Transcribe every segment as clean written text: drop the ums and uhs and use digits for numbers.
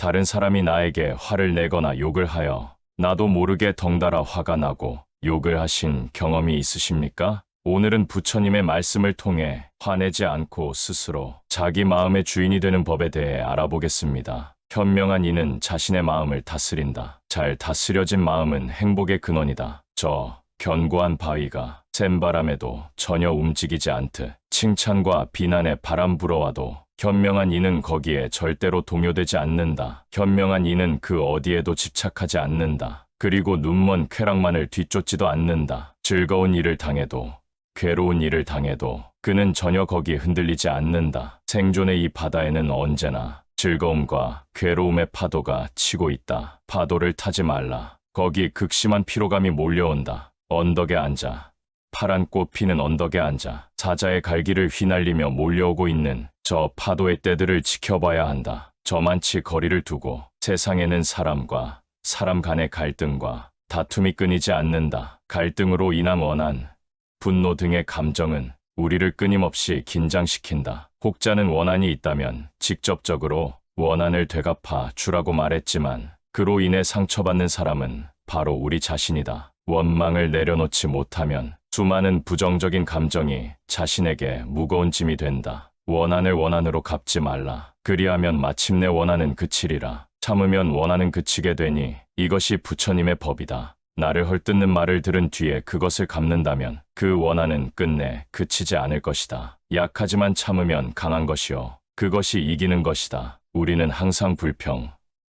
다른 사람이 나에게 화를 내거나 욕을 하여 나도 모르게 덩달아 화가 나고 욕을 하신 경험이 있으십니까? 오늘은 부처님의 말씀을 통해 화내지 않고 스스로 자기 마음의 주인이 되는 법에 대해 알아보겠습니다. 현명한 이는 자신의 마음을 다스린다. 잘 다스려진 마음은 행복의 근원이다. 저 견고한 바위가 센 바람에도 전혀 움직이지 않듯 칭찬과 비난에 바람 불어와도 현명한 이는 거기에 절대로 동요되지 않는다. 현명한 이는 그 어디에도 집착하지 않는다. 그리고 눈먼 쾌락만을 뒤쫓지도 않는다. 즐거운 일을 당해도 괴로운 일을 당해도 그는 전혀 거기 흔들리지 않는다. 생존의 이 바다에는 언제나 즐거움과 괴로움의 파도가 치고 있다. 파도를 타지 말라. 거기 극심한 피로감이 몰려온다. 언덕에 앉아 파란 꽃 피는 언덕에 앉아 사자의 갈기를 휘날리며 몰려오고 있는 저 파도의 때들을 지켜봐야 한다. 저만치 거리를 두고 세상에는 사람과 사람 간의 갈등과 다툼이 끊이지 않는다. 갈등으로 인한 원한, 분노 등의 감정은 우리를 끊임없이 긴장시킨다. 혹자는 원한이 있다면 직접적으로 원한을 되갚아 주라고 말했지만 그로 인해 상처받는 사람은 바로 우리 자신이다. 원망을 내려놓지 못하면 수많은 부정적인 감정이 자신에게 무거운 짐이 된다. 원한을 원한으로 갚지 말라. 그리하면 마침내 원한은 그치리라. 참으면 원한은 그치게 되니 이것이 부처님의 법이다. 나를 헐뜯는 말을 들은 뒤에 그것을 갚는다면 그 원한은 끝내 그치지 않을 것이다. 약하지만 참으면 강한 것이요. 그것이 이기는 것이다. 우리는 항상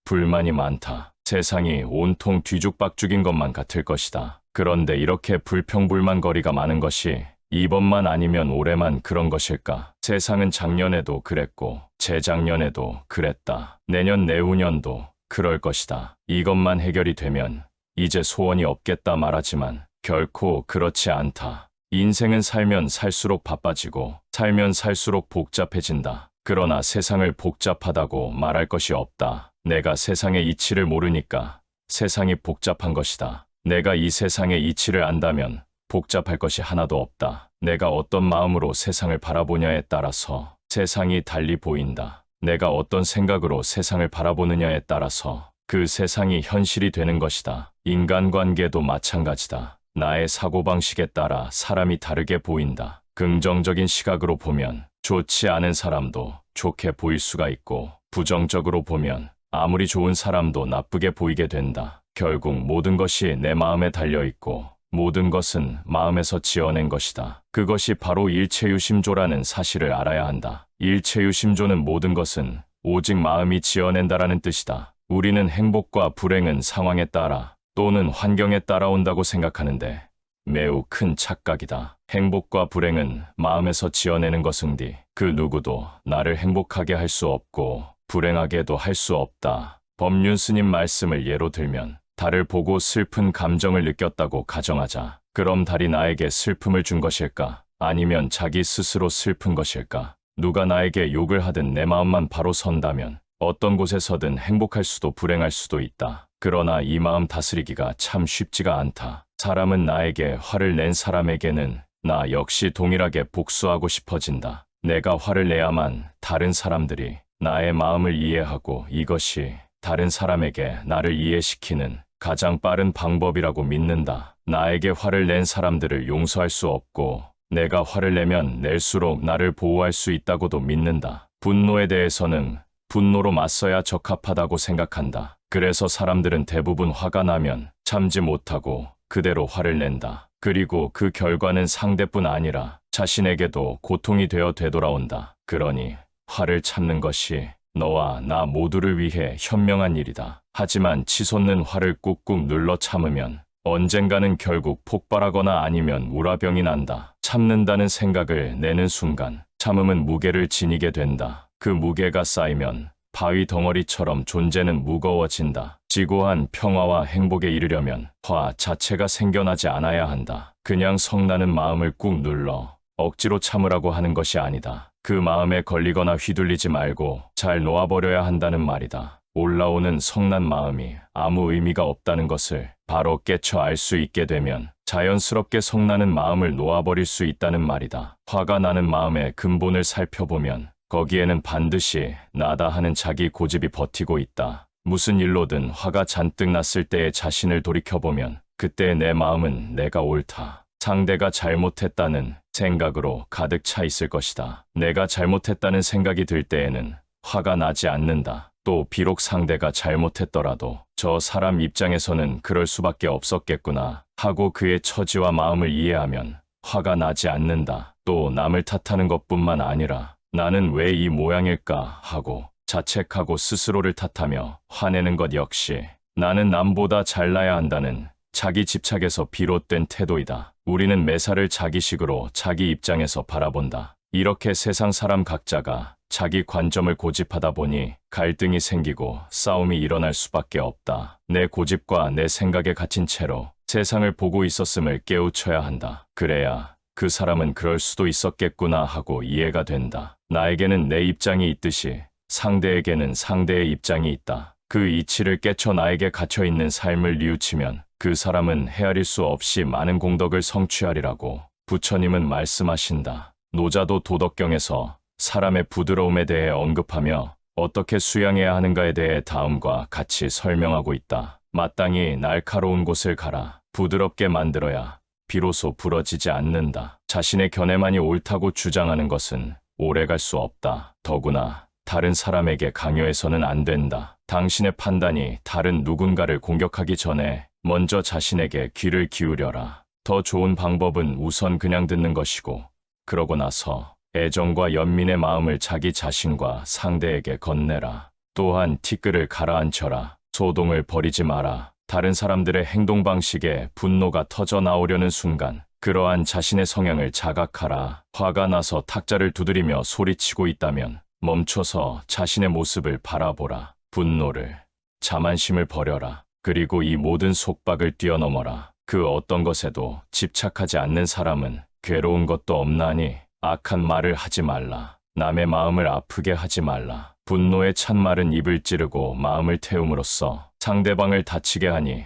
불만이 많다. 세상이 온통 뒤죽박죽인 것만 같을 것이다. 그런데 이렇게 불평불만거리가 많은 것이 이번만 아니면 올해만 그런 것일까? 세상은 작년에도 그랬고 재작년에도 그랬다. 내년 내후년도 그럴 것이다. 이것만 해결이 되면 이제 소원이 없겠다 말하지만 결코 그렇지 않다. 인생은 살면 살수록 바빠지고 살면 살수록 복잡해진다. 그러나 세상을 복잡하다고 말할 것이 없다. 내가 세상의 이치를 모르니까 세상이 복잡한 것이다. 내가 이 세상의 이치를 안다면 복잡할 것이 하나도 없다. 내가 어떤 마음으로 세상을 바라보냐에 따라서 세상이 달리 보인다. 내가 어떤 생각으로 세상을 바라보느냐에 따라서 그 세상이 현실이 되는 것이다. 인간관계도 마찬가지다. 나의 사고방식에 따라 사람이 다르게 보인다. 긍정적인 시각으로 보면 좋지 않은 사람도 좋게 보일 수가 있고 부정적으로 보면 아무리 좋은 사람도 나쁘게 보이게 된다. 결국 모든 것이 내 마음에 달려있고 모든 것은 마음에서 지어낸 것이다. 그것이 바로 일체유심조라는 사실을 알아야 한다. 일체유심조는 모든 것은 오직 마음이 지어낸다라는 뜻이다. 우리는 행복과 불행은 상황에 따라 또는 환경에 따라 온다고 생각하는데 매우 큰 착각이다. 행복과 불행은 마음에서 지어내는 것은디 그 누구도 나를 행복하게 할 수 없고 불행하게도 할 수 없다. 법륜 스님 말씀을 예로 들면 달을 보고 슬픈 감정을 느꼈다고 가정하자. 그럼 달이 나에게 슬픔을 준 것일까? 아니면 자기 스스로 슬픈 것일까? 누가 나에게 욕을 하든 내 마음만 바로 선다면 어떤 곳에서든 행복할 수도 불행할 수도 있다. 그러나 이 마음 다스리기가 참 쉽지가 않다. 사람은 나에게 화를 낸 사람에게는 나 역시 동일하게 복수하고 싶어진다. 내가 화를 내야만 다른 사람들이 나의 마음을 이해하고 이것이 다른 사람에게 나를 이해시키는 가장 빠른 방법이라고 믿는다. 나에게 화를 낸 사람들을 용서할 수 없고 내가 화를 내면 낼수록 나를 보호할 수 있다고도 믿는다. 분노에 대해서는 분노로 맞서야 적합하다고 생각한다. 그래서 사람들은 대부분 화가 나면 참지 못하고 그대로 화를 낸다. 그리고 그 결과는 상대뿐 아니라 자신에게도 고통이 되어 되돌아온다. 그러니 화를 참는 것이 너와 나 모두를 위해 현명한 일이다. 하지만 치솟는 화를 꾹꾹 눌러 참으면 언젠가는 결국 폭발하거나 아니면 우라병이 난다. 참는다는 생각을 내는 순간 참음은 무게를 지니게 된다. 그 무게가 쌓이면 바위 덩어리처럼 존재는 무거워진다. 지고한 평화와 행복에 이르려면 화 자체가 생겨나지 않아야 한다. 그냥 성나는 마음을 꾹 눌러 억지로 참으라고 하는 것이 아니다. 그 마음에 걸리거나 휘둘리지 말고 잘 놓아버려야 한다는 말이다. 올라오는 성난 마음이 아무 의미가 없다는 것을 바로 깨쳐 알 수 있게 되면 자연스럽게 성나는 마음을 놓아버릴 수 있다는 말이다. 화가 나는 마음의 근본을 살펴보면 거기에는 반드시 나다 하는 자기 고집이 버티고 있다. 무슨 일로든 화가 잔뜩 났을 때의 자신을 돌이켜보면 그때 내 마음은 내가 옳다, 상대가 잘못했다는 생각으로 가득 차 있을 것이다. 내가 잘못했다는 생각이 들 때에는 화가 나지 않는다. 또 비록 상대가 잘못했더라도 저 사람 입장에서는 그럴 수밖에 없었겠구나 하고 그의 처지와 마음을 이해하면 화가 나지 않는다. 또 남을 탓하는 것뿐만 아니라 나는 왜 이 모양일까 하고 자책하고 스스로를 탓하며 화내는 것 역시 나는 남보다 잘나야 한다는 자기 집착에서 비롯된 태도이다. 우리는 매사를 자기식으로 자기 입장에서 바라본다. 이렇게 세상 사람 각자가 자기 관점을 고집하다 보니 갈등이 생기고 싸움이 일어날 수밖에 없다. 내 고집과 내 생각에 갇힌 채로 세상을 보고 있었음을 깨우쳐야 한다. 그래야 그 사람은 그럴 수도 있었겠구나 하고 이해가 된다. 나에게는 내 입장이 있듯이 상대에게는 상대의 입장이 있다. 그 이치를 깨쳐 나에게 갇혀있는 삶을 뉘우치면 그 사람은 헤아릴 수 없이 많은 공덕을 성취하리라고 부처님은 말씀하신다. 노자도 도덕경에서 사람의 부드러움에 대해 언급하며 어떻게 수양해야 하는가에 대해 다음과 같이 설명하고 있다. 마땅히 날카로운 곳을 갈아 부드럽게 만들어야 비로소 부러지지 않는다. 자신의 견해만이 옳다고 주장하는 것은 오래갈 수 없다. 더구나 다른 사람에게 강요해서는 안 된다. 당신의 판단이 다른 누군가를 공격하기 전에 먼저 자신에게 귀를 기울여라. 더 좋은 방법은 우선 그냥 듣는 것이고 그러고 나서 애정과 연민의 마음을 자기 자신과 상대에게 건네라. 또한 티끌을 가라앉혀라. 소동을 벌이지 마라. 다른 사람들의 행동 방식에 분노가 터져 나오려는 순간 그러한 자신의 성향을 자각하라. 화가 나서 탁자를 두드리며 소리치고 있다면 멈춰서 자신의 모습을 바라보라. 분노를, 자만심을 버려라. 그리고 이 모든 속박을 뛰어넘어라. 그 어떤 것에도 집착하지 않는 사람은 괴로운 것도 없나니 악한 말을 하지 말라. 남의 마음을 아프게 하지 말라. 분노의 찬말은 입을 찌르고 마음을 태움으로써 상대방을 다치게 하니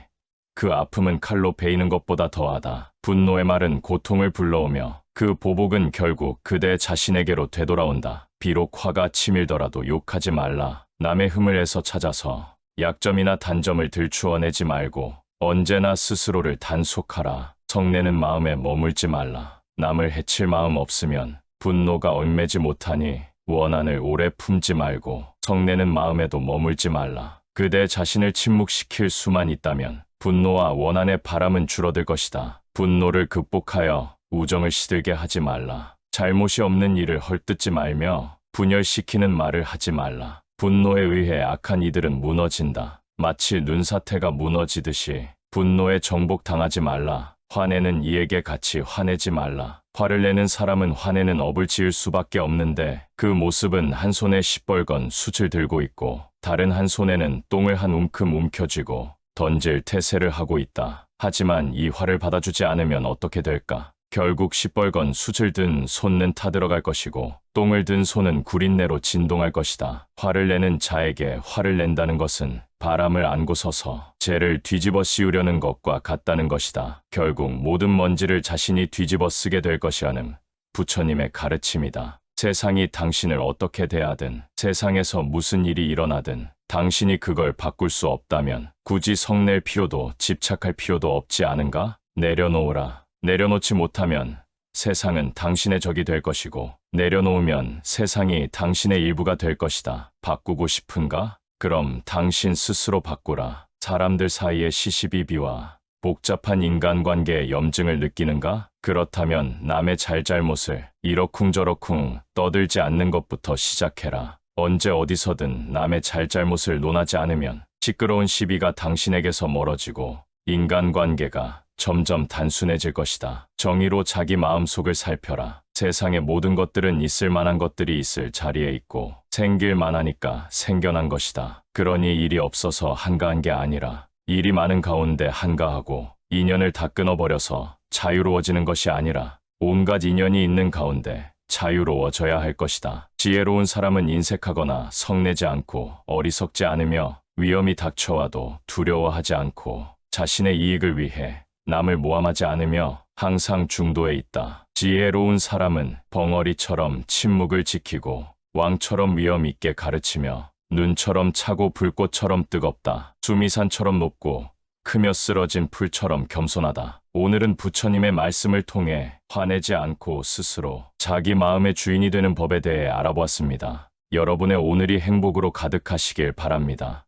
그 아픔은 칼로 베이는 것보다 더하다. 분노의 말은 고통을 불러오며 그 보복은 결국 그대 자신에게로 되돌아온다. 비록 화가 치밀더라도 욕하지 말라. 남의 흠을 애써 찾아서 약점이나 단점을 들추어내지 말고 언제나 스스로를 단속하라. 성내는 마음에 머물지 말라. 남을 해칠 마음 없으면 분노가 얽매지 못하니 원한을 오래 품지 말고 성내는 마음에도 머물지 말라. 그대 자신을 침묵시킬 수만 있다면 분노와 원한의 바람은 줄어들 것이다. 분노를 극복하여 우정을 시들게 하지 말라. 잘못이 없는 일을 헐뜯지 말며 분열시키는 말을 하지 말라. 분노에 의해 악한 이들은 무너진다. 마치 눈사태가 무너지듯이 분노에 정복당하지 말라. 화내는 이에게 같이 화내지 말라. 화를 내는 사람은 화내는 업을 지을 수밖에 없는데 그 모습은 한 손에 시뻘건 숯을 들고 있고 다른 한 손에는 똥을 한 움큼 움켜쥐고 던질 태세를 하고 있다. 하지만 이 화를 받아주지 않으면 어떻게 될까? 결국 시뻘건 숯을 든 손은 타들어갈 것이고 똥을 든 손은 구린내로 진동할 것이다. 화를 내는 자에게 화를 낸다는 것은 바람을 안고 서서 재를 뒤집어 씌우려는 것과 같다는 것이다. 결국 모든 먼지를 자신이 뒤집어 쓰게 될 것이라는 부처님의 가르침이다. 세상이 당신을 어떻게 대하든 세상에서 무슨 일이 일어나든 당신이 그걸 바꿀 수 없다면 굳이 성낼 필요도 집착할 필요도 없지 않은가? 내려놓으라. 내려놓지 못하면 세상은 당신의 적이 될 것이고 내려놓으면 세상이 당신의 일부가 될 것이다. 바꾸고 싶은가? 그럼 당신 스스로 바꾸라. 사람들 사이의 시시비비와 복잡한 인간관계의 염증을 느끼는가? 그렇다면 남의 잘잘못을 이러쿵저러쿵 떠들지 않는 것부터 시작해라. 언제 어디서든 남의 잘잘못을 논하지 않으면 시끄러운 시비가 당신에게서 멀어지고 인간관계가 점점 단순해질 것이다. 정의로 자기 마음속을 살펴라. 세상의 모든 것들은 있을 만한 것들이 있을 자리에 있고 생길 만하니까 생겨난 것이다. 그러니 일이 없어서 한가한 게 아니라 일이 많은 가운데 한가하고 인연을 다 끊어버려서 자유로워지는 것이 아니라 온갖 인연이 있는 가운데 자유로워져야 할 것이다. 지혜로운 사람은 인색하거나 성내지 않고 어리석지 않으며 위험이 닥쳐와도 두려워하지 않고 자신의 이익을 위해 남을 모함하지 않으며 항상 중도에 있다. 지혜로운 사람은 벙어리처럼 침묵을 지키고 왕처럼 위험 있게 가르치며 눈처럼 차고 불꽃처럼 뜨겁다. 수미산처럼 높고 크며 쓰러진 풀처럼 겸손하다. 오늘은 부처님의 말씀을 통해 화내지 않고 스스로 자기 마음의 주인이 되는 법에 대해 알아보았습니다. 여러분의 오늘이 행복으로 가득하시길 바랍니다.